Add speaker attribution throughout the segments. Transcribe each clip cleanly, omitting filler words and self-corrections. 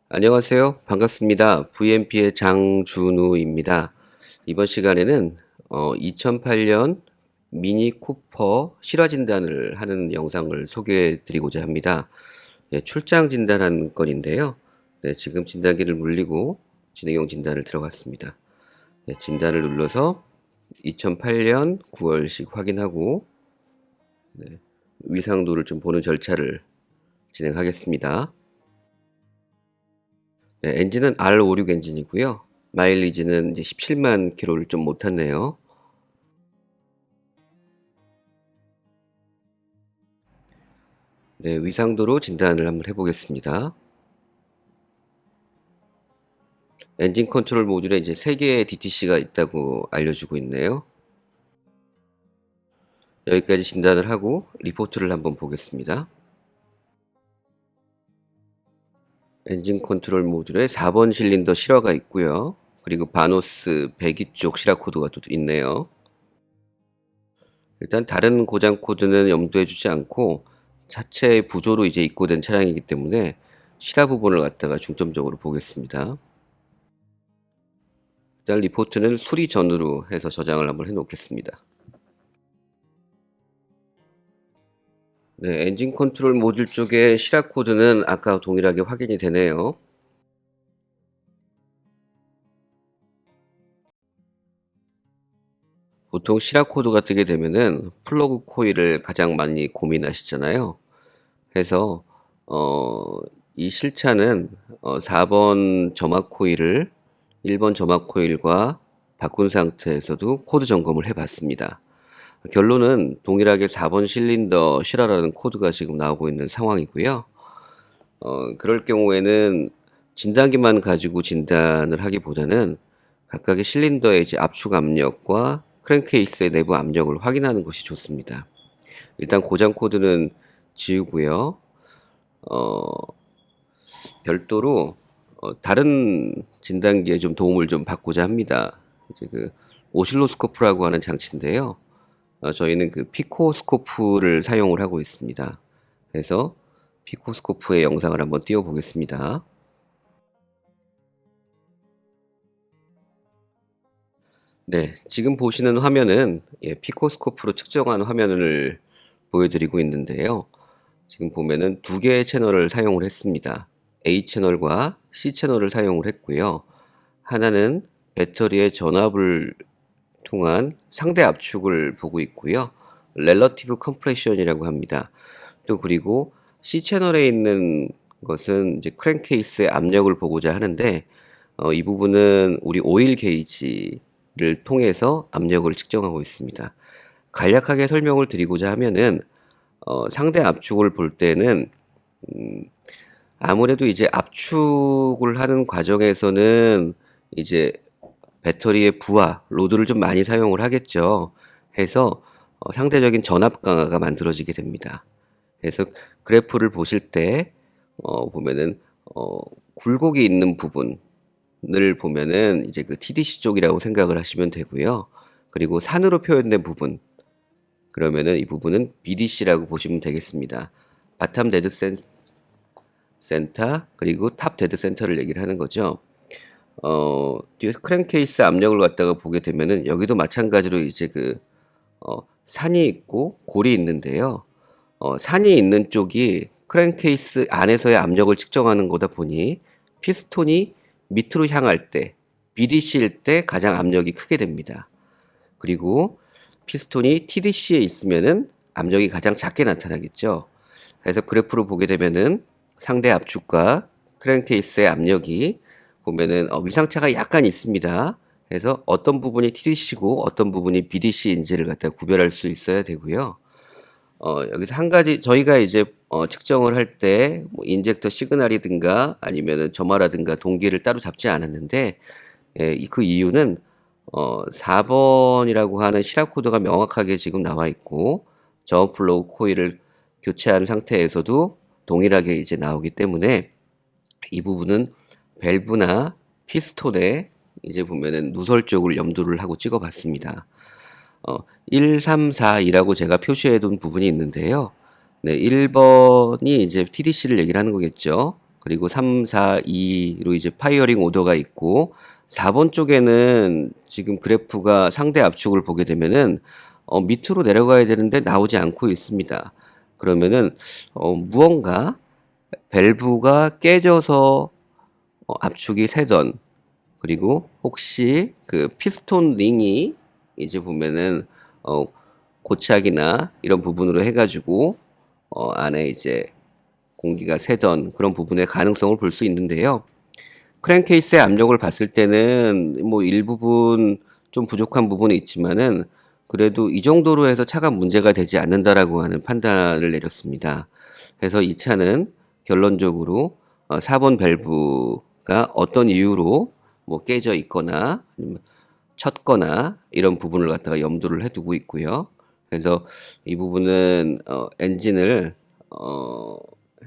Speaker 1: 안녕하세요. 반갑습니다. VMP의 장준우입니다. 이번 시간에는 2008년 미니 쿠퍼 실화 진단을 하는 영상을 소개해 드리고자 합니다. 예, 출장 진단한 건인데요. 네, 지금 진단기를 물리고 진행형 진단을 들어갔습니다. 네, 진단을 눌러서 2008년 9월식 확인하고 위상도를 좀 보는 절차를 진행하겠습니다. 네, 엔진은 R56 엔진이고요. 마일리지는 이제 17만 킬로를 좀 못 탔네요. 네, 위상도로 진단을 한번 해보겠습니다. 엔진 컨트롤 모듈에 이제 3개의 DTC가 있다고 알려주고 있네요. 여기까지 진단을 하고 리포트를 한번 보겠습니다. 엔진 컨트롤 모듈에 4번 실린더 실화가 있고요. 그리고 바노스 배기 쪽 실화 코드가 또 있네요. 일단 다른 고장 코드는 염두해 주지 않고 자체 부조로 이제 입고된 차량이기 때문에 실화 부분을 갖다가 중점적으로 보겠습니다. 일단 리포트는 수리 전으로 해서 저장을 한번 해 놓겠습니다. 네, 엔진 컨트롤 모듈 쪽에 실화 코드는 아까 동일하게 확인이 되네요. 보통 실화 코드가 뜨게 되면은 플러그 코일을 가장 많이 고민하시잖아요. 해서 이 실차는 4번 점막 코일을 1번 점막 코일과 바꾼 상태에서도 코드 점검을 해봤습니다. 결론은 동일하게 4번 실린더 실화라는 코드가 지금 나오고 있는 상황이고요. 그럴 경우에는 진단기만 가지고 진단을 하기보다는 각각의 실린더의 이제 압축 압력과 크랭케이스의 내부 압력을 확인하는 것이 좋습니다. 일단 고장 코드는 지우고요. 어, 별도로 다른 진단기에 좀 도움을 좀 받고자 합니다. 이제 그 오실로스코프라고 하는 장치인데요. 저희는 그 피코스코프를 사용을 하고 있습니다. 그래서 피코스코프의 영상을 한번 띄워 보겠습니다. 네, 지금 보시는 화면은 피코스코프로 측정한 화면을 보여드리고 있는데요. 지금 보면은 두 개의 채널을 사용을 했습니다. A 채널과 C 채널을 사용을 했고요. 하나는 배터리의 전압을 통한 상대 압축을 보고 있고요. 렐러티브 컴프레션이라고 합니다. 또 그리고 C 채널에 있는 것은 이제 크랭케이스의 압력을 보고자 하는데 이 부분은 우리 오일 게이지를 통해서 압력을 측정하고 있습니다. 간략하게 설명을 드리고자 하면은 상대 압축을 볼 때는 아무래도 이제 압축을 하는 과정에서는 이제 배터리의 부하, 로드를 좀 많이 사용을 하겠죠. 해서 상대적인 전압 강화가 만들어지게 됩니다. 그래서 그래프를 보실 때 보면은 굴곡이 있는 부분을 보면은 이제 그 TDC 쪽이라고 생각을 하시면 되고요. 그리고 산으로 표현된 부분 그러면은 이 부분은 BDC라고 보시면 되겠습니다. 바텀 데드 센터 그리고 탑 데드 센터를 얘기를 하는 거죠. 뒤에서 크랭케이스 압력을 갖다가 보게 되면은 여기도 마찬가지로 이제 산이 있고 골이 있는데요. 산이 있는 쪽이 크랭케이스 안에서의 압력을 측정하는 거다 보니 피스톤이 밑으로 향할 때 BDC일 때 가장 압력이 크게 됩니다. 그리고 피스톤이 TDC에 있으면은 압력이 가장 작게 나타나겠죠. 그래서 그래프로 보게 되면은 상대 압축과 크랭케이스의 압력이 보면은 위상차가 약간 있습니다. 그래서 어떤 부분이 TDC고 어떤 부분이 BDC인지를 갖다 구별할 수 있어야 되고요. 여기서 한 가지 저희가 이제 측정을 할 때 뭐 인젝터 시그널이든가 아니면은 점화라든가 동기를 따로 잡지 않았는데 그 이유는 4번이라고 하는 실화 코드가 명확하게 지금 나와 있고 저온플로우 코일을 교체한 상태에서도 동일하게 이제 나오기 때문에 이 부분은 밸브나 피스톤에 이제 보면은 누설 쪽을 염두를 하고 찍어 봤습니다. 1, 3, 4, 2라고 제가 표시해 둔 부분이 있는데요. 네, 1번이 이제 TDC를 얘기를 하는 거겠죠. 그리고 3, 4, 2로 이제 파이어링 오더가 있고 4번 쪽에는 지금 그래프가 상대 압축을 보게 되면은 밑으로 내려가야 되는데 나오지 않고 있습니다. 그러면은 무언가 밸브가 깨져서 압축이 새던, 그리고 혹시 그 피스톤 링이 이제 보면은 어 고착이나 이런 부분으로 해가지고 안에 이제 공기가 새던 그런 부분의 가능성을 볼 수 있는데요. 크랭케이스의 압력을 봤을 때는 뭐 일부분 좀 부족한 부분이 있지만은 그래도 이 정도로 해서 차가 문제가 되지 않는다라고 하는 판단을 내렸습니다. 그래서 이 차는 결론적으로 4번 밸브가 어떤 이유로 뭐 깨져 있거나 아니면 쳤거나 이런 부분을 갖다가 염두를 해두고 있고요. 그래서 이 부분은 엔진을 어,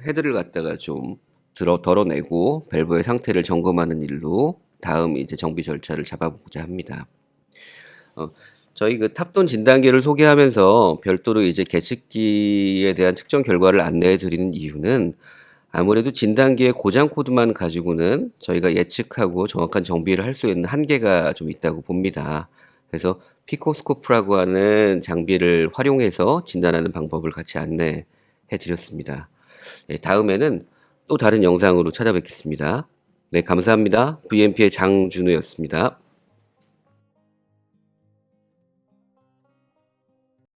Speaker 1: 헤드를 갖다가 좀 덜어내고 밸브의 상태를 점검하는 일로 다음 이제 정비 절차를 잡아보고자 합니다. 어, 저희 그 탑돈 진단기를 소개하면서 별도로 이제 계측기에 대한 측정 결과를 안내해 드리는 이유는 아무래도 진단기의 고장 코드만 가지고는 저희가 예측하고 정확한 정비를 할 수 있는 한계가 좀 있다고 봅니다. 그래서 피코스코프라고 하는 장비를 활용해서 진단하는 방법을 같이 안내해 드렸습니다. 네, 다음에는 또 다른 영상으로 찾아뵙겠습니다. 네, 감사합니다. VMP의 장준우였습니다.